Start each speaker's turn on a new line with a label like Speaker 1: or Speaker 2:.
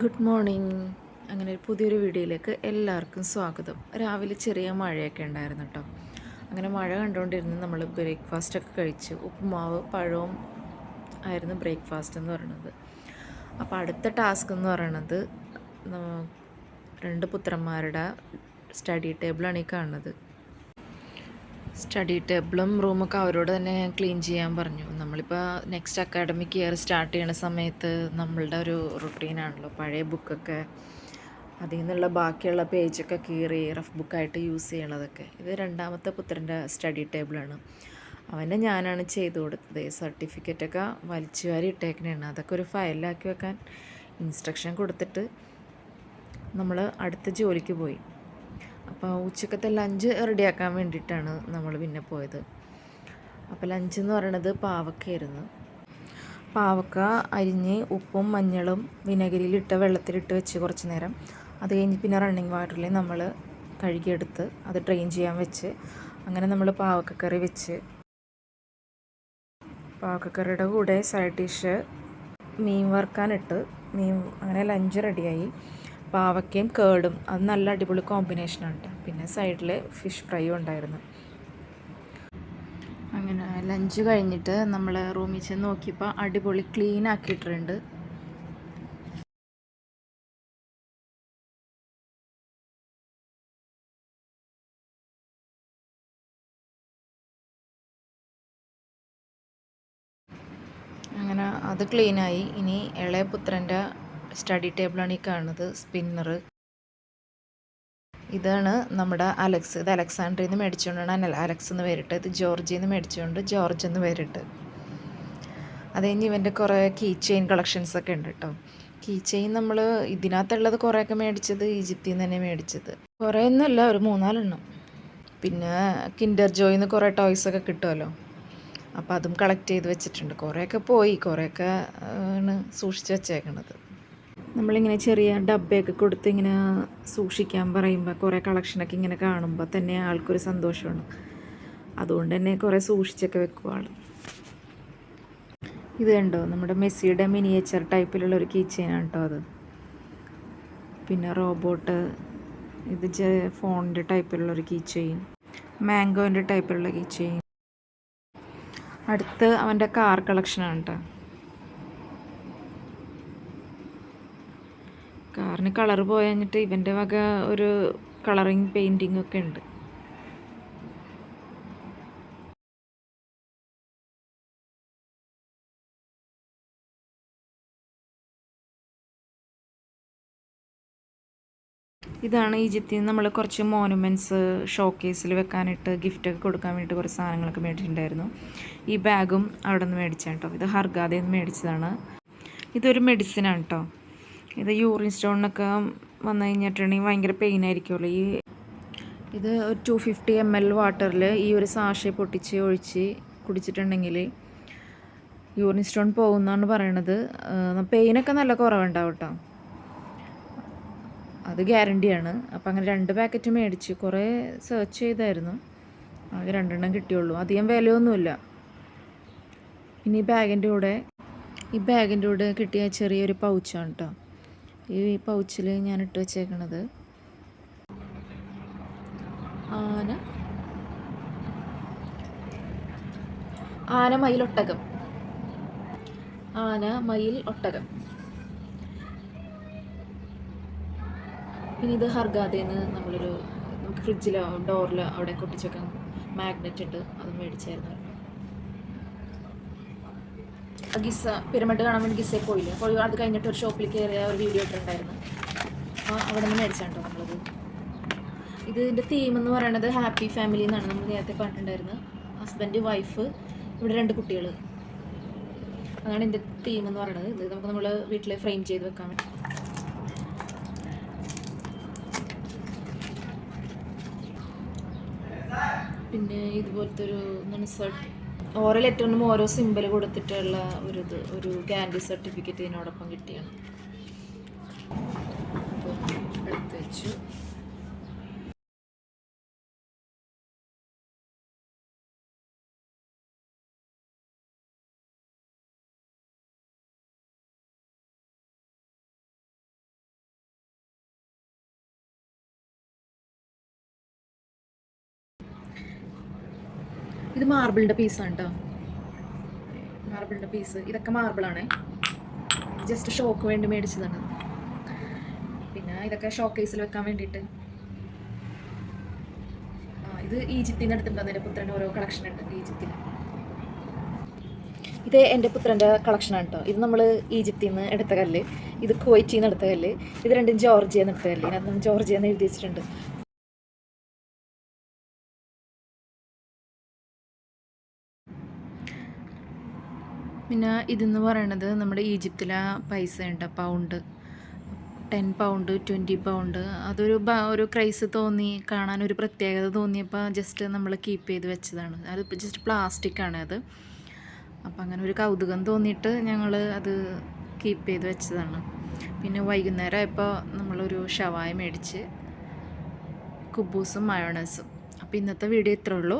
Speaker 1: Good morning. അങ്ങനെ പുതിയൊരു വീഡിയോയിലേക്ക് എല്ലാവർക്കും സ്വാഗതം. രാവിലെ ചെറിയ മഴയൊക്കെ ഉണ്ടായിരുന്നു കേട്ടോ. അങ്ങനെ മഴ കണ്ടുകൊണ്ടിരുന്ന് നമ്മൾ ബ്രേക്ക്ഫാസ്റ്റൊക്കെ കഴിച്ചു. ഉപ്പുമാവ് പഴവും ആയിരുന്നു ബ്രേക്ക്ഫാസ്റ്റ് എന്ന് പറയുന്നത്. അപ്പോൾ അടുത്ത ടാസ്ക് എന്ന് പറയുന്നത് രണ്ട് പുത്രന്മാരുടെ സ്റ്റഡി ടേബിളാണ് ഈ കാണുന്നത്. സ്റ്റഡി ടേബിളും റൂമൊക്കെ അവരോട് തന്നെ ഞാൻ ക്ലീൻ ചെയ്യാൻ പറഞ്ഞു. നമ്മളിപ്പോൾ നെക്സ്റ്റ് അക്കാഡമിക് ഇയർ സ്റ്റാർട്ട് ചെയ്യുന്ന സമയത്ത് നമ്മളുടെ ഒരു റുട്ടീനാണല്ലോ പഴയ ബുക്കൊക്കെ അതിൽ നിന്നുള്ള ബാക്കിയുള്ള പേജൊക്കെ കീറി റഫ് ബുക്കായിട്ട് യൂസ് ചെയ്യണതൊക്കെ. ഇത് രണ്ടാമത്തെ പുത്രൻ്റെ സ്റ്റഡി ടേബിളാണ്. അവനെ ഞാനാണ് ചെയ്തു കൊടുത്തത്. സർട്ടിഫിക്കറ്റൊക്കെ വലിച്ചു വാരി ഇട്ടേക്കണേണ്. അതൊക്കെ ഒരു ഫയലിലാക്കി വെക്കാൻ ഇൻസ്ട്രക്ഷൻ കൊടുത്തിട്ട് നമ്മൾ അടുത്ത ജോലിക്ക് പോയി. അപ്പോൾ ഉച്ചക്കത്തെ ലഞ്ച് റെഡിയാക്കാൻ വേണ്ടിയിട്ടാണ് നമ്മൾ പിന്നെ പോയത്. അപ്പോൾ ലഞ്ച് എന്ന് പറയണത് പാവക്കയായിരുന്നു. പാവക്ക അരിഞ്ഞ് ഉപ്പും മഞ്ഞളും വിനെഗരിയിലിട്ട വെള്ളത്തിലിട്ട് വെച്ച് കുറച്ച് നേരം. അത് കഴിഞ്ഞ് പിന്നെ റണ്ണിങ് വാട്ടറിൽ നമ്മൾ കഴുകിയെടുത്ത് അത് ഡ്രെയിൻ ചെയ്യാൻ വെച്ച് അങ്ങനെ നമ്മൾ പാവക്കക്കറി വെച്ച്. പാവക്കക്കറിയുടെ കൂടെ സൈഡ് ഡിഷ് മീൻ വറുക്കാനിട്ട് അങ്ങനെ ലഞ്ച് റെഡിയായി. പാവയ്ക്കയും കേടും അത് നല്ല അടിപൊളി കോമ്പിനേഷനാണ് കേട്ടോ. പിന്നെ സൈഡിൽ ഫിഷ് ഫ്രൈയും ഉണ്ടായിരുന്നു. അങ്ങനെ ലഞ്ച് കഴിഞ്ഞിട്ട് നമ്മൾ റൂമിൽ ചെന്ന് നോക്കിയപ്പോൾ അടിപൊളി ക്ലീൻ ആക്കിയിട്ടുണ്ട്. അങ്ങനെ അത് ക്ലീനായി. ഇനി ഇളയ പുത്രൻ്റെ സ്റ്റഡി ടേബിളാണ് ഈ കാണുന്നത്, സ്പിന്നർ. ഇതാണ് നമ്മുടെ അലക്സ്. ഇത് അലക്സാണ്ട്രിയിൽ നിന്ന് മേടിച്ചുകൊണ്ടാണ് അലക്സ് എന്ന് പേരിട്ട്. ഇത് ജോർജിയിൽ നിന്ന് മേടിച്ചുകൊണ്ട് ജോർജ് എന്ന് പേരിട്ട്. അത് കഴിഞ്ഞ് ഇവൻ്റെ കുറേ കീ ചെയിൻ കളക്ഷൻസൊക്കെ ഉണ്ട് കേട്ടോ. കീ ചെയിൻ നമ്മൾ ഇതിനകത്തുള്ളത് കുറേയൊക്കെ മേടിച്ചത് ഈജിപ്തിൽ നിന്ന് തന്നെ മേടിച്ചത്. കുറേ ഒന്നുമല്ല, ഒരു 3-4 പിന്നെ കിൻഡർ ജോയിൽ നിന്ന് കുറേ ടോയ്സൊക്കെ കിട്ടുമല്ലോ, അപ്പോൾ അതും കളക്ട് ചെയ്ത് വെച്ചിട്ടുണ്ട്. കുറേയൊക്കെ പോയി, കുറേയൊക്കെ ആണ് സൂക്ഷിച്ച് വെച്ചേക്കണത്. നമ്മളിങ്ങനെ ചെറിയ ഡബ്ബയൊക്കെ കൊടുത്ത് ഇങ്ങനെ സൂക്ഷിക്കാൻ പറയുമ്പോൾ കുറേ കളക്ഷനൊക്കെ ഇങ്ങനെ കാണുമ്പോൾ തന്നെ ആൾക്കൊരു സന്തോഷമാണ്. അതുകൊണ്ട് തന്നെ കുറേ സൂക്ഷിച്ചൊക്കെ വെക്കും ആൾ. ഇത് കണ്ടോ, നമ്മുടെ മെസ്സിയുടെ മിനിയേച്ചർ ടൈപ്പിലുള്ളൊരു കീ ചെയിനാണ് കേട്ടോ അത്. പിന്നെ റോബോട്ട്, ഇത് ഫോണിൻ്റെ ടൈപ്പിലുള്ളൊരു കീ ചെയിൻ, മാംഗോൻ്റെ ടൈപ്പിലുള്ള കീ ചെയിൻ. അടുത്ത് അവൻ്റെ കാർ കളക്ഷനാണ് കേട്ടോ. കാറിന് കളർ പോയി കഴിഞ്ഞിട്ട് ഇവൻ്റെ വക ഒരു കളറിങ് പെയിൻറ്റിങ് ഒക്കെ ഉണ്ട്. ഇതാണ് ഈജിപ്തിൽ നിന്ന് നമ്മൾ കുറച്ച് മോണുമെൻറ്റ്സ് ഷോക്കേസിൽ വെക്കാനായിട്ട് ഗിഫ്റ്റൊക്കെ കൊടുക്കാൻ വേണ്ടിയിട്ട് കുറച്ച് സാധനങ്ങളൊക്കെ മേടിച്ചിട്ടുണ്ടായിരുന്നു. ഈ ബാഗും അവിടെ നിന്ന് മേടിച്ചാണ് കേട്ടോ. ഇത് ഹർഗാദയിൽ നിന്ന് മേടിച്ചതാണ്. ഇതൊരു മെഡിസിനാണ് കേട്ടോ. ഇത് യൂറിൻ സ്റ്റോണിനൊക്കെ വന്നു കഴിഞ്ഞിട്ടുണ്ടെങ്കിൽ ഭയങ്കര പെയിൻ ആയിരിക്കുമല്ലോ. ഇത് ഒരു 250 ml വാട്ടറിൽ ഈ ഒരു സാഷെ പൊട്ടിച്ച് ഒഴിച്ച് കുടിച്ചിട്ടുണ്ടെങ്കിൽ യൂറിൻ സ്റ്റോൺ പോകുമെന്നാണ് പറയണത്. പെയിനൊക്കെ നല്ല കുറവുണ്ടാവും കേട്ടോ, അത് ഗ്യാരണ്ടിയാണ്. അപ്പോൾ അങ്ങനെ 2 പാക്കറ്റ് മേടിച്ച്. കുറേ സെർച്ച് ചെയ്തായിരുന്നു, ആകെ 2 കിട്ടിയുള്ളൂ. അധികം വിലയൊന്നുമില്ല. ഇനി ഈ ബാഗിൻ്റെ കൂടെ കിട്ടിയ ചെറിയൊരു പൗച്ചാണ് കേട്ടോ. ഈ പൗച്ചിൽ ഞാൻ ഇട്ട് വെച്ചേക്കണത് ആന മയിൽ ഒട്ടകം. പിന്നെ ഇത് ഹർഗാദയിൽ നിന്ന് നമുക്ക് ഫ്രിഡ്ജിലോ ഡോറിലോ അവിടെ കൊട്ടിച്ചൊക്കെ മാഗ്നറ്റ് ഇട്ട് അത് മേടിച്ചായിരുന്നു. ഗിസ പിരമിഡ് കാണാൻ വേണ്ടി ഗിസയിൽ പോയില്ല. അപ്പോൾ അത് കഴിഞ്ഞിട്ട് ഒരു ഷോപ്പിൽ കയറിയ ഒരു വീഡിയോ ഇട്ടിട്ടുണ്ടായിരുന്നു. അപ്പോൾ അവിടെ നിന്ന് മേടിച്ചാണ്ടോ നമ്മളത്. ഇതിൻ്റെ തീം എന്ന് പറയുന്നത് ഹാപ്പി ഫാമിലി എന്നാണ്. നമ്മൾ നേരത്തെ പറഞ്ഞിട്ടുണ്ടായിരുന്നത്. ഹസ്ബൻഡ്, വൈഫ്, ഇവിടെ 2 കുട്ടികൾ. അതാണ് ഇതിൻ്റെ തീം എന്ന് പറയുന്നത്. ഇത് നമുക്ക് നമ്മൾ വീട്ടിൽ ഫ്രെയിം ചെയ്ത് വെക്കാൻ വേണ്ടി. പിന്നെ ഇതുപോലത്തെ ഒരു ഓരോ ലെറ്ററിനും ഓരോ സിമ്പിൾ കൊടുത്തിട്ടുള്ള ഒരു ഗ്യാരണ്ടി സർട്ടിഫിക്കറ്റ് ഇതിനോടൊപ്പം കിട്ടിയാണ്. അപ്പോൾ എടുത്ത് വെച്ചു. ഇത് മാർബിളിൻ്റെ പീസാണ് കേട്ടോ, മാർബിളിൻ്റെ പീസ്. ഇതൊക്കെ മാർബിളാണ്, ജസ്റ്റ് ഷോക്ക് വേണ്ടി മേടിച്ചതാണ്. പിന്നെ ഇതൊക്കെ ഷോക്കേസിൽ വെക്കാൻ വേണ്ടിയിട്ട്. ഇത് ഈജിപ്തിൽ നിന്ന് എടുത്തിട്ടുണ്ടോ? എൻ്റെ പുത്രൻ്റെ ഓരോ കളക്ഷൻ ഉണ്ട് ഈജിപ്തിൽ. ഇത് എൻ്റെ പുത്രൻ്റെ കളക്ഷനാണ് കേട്ടോ. ഇത് നമ്മൾ ഈജിപ്തിൽ നിന്ന് എടുത്ത കല്ല്, ഇത് കുവൈറ്റിൽ നിന്ന് എടുത്ത കല്ല്, ഇത് രണ്ടും ജോർജിയയിൽ നിന്ന് എടുത്ത കല്ല്. ഇതിനകത്ത് നമ്മൾ ജോർജിയ എന്ന് എഴുതി വെച്ചിട്ടുണ്ട്. പിന്നെ ഇതെന്ന് പറയണത് നമ്മുടെ ഈജിപ്തിലെ പൈസ ഉണ്ട്, പൗണ്ട്. 10 pound, 20 pound. ഒരു ക്രൈസ് തോന്നി, കാണാനൊരു പ്രത്യേകത തോന്നിയപ്പോൾ ജസ്റ്റ് നമ്മൾ കീപ്പ് ചെയ്ത് വെച്ചതാണ്. അത് ജസ്റ്റ് പ്ലാസ്റ്റിക്കാണ് അത്. അപ്പം അങ്ങനെ ഒരു കൗതുകം തോന്നിയിട്ട് ഞങ്ങൾ അത് കീപ്പ് ചെയ്ത് വെച്ചതാണ്. പിന്നെ വൈകുന്നേരം ആയപ്പോൾ നമ്മളൊരു ഷവായ മേടിച്ച്, കുബൂസും മയോണൈസും. അപ്പോൾ ഇന്നത്തെ വീഡിയോ ഇത്രേ ഉള്ളൂ.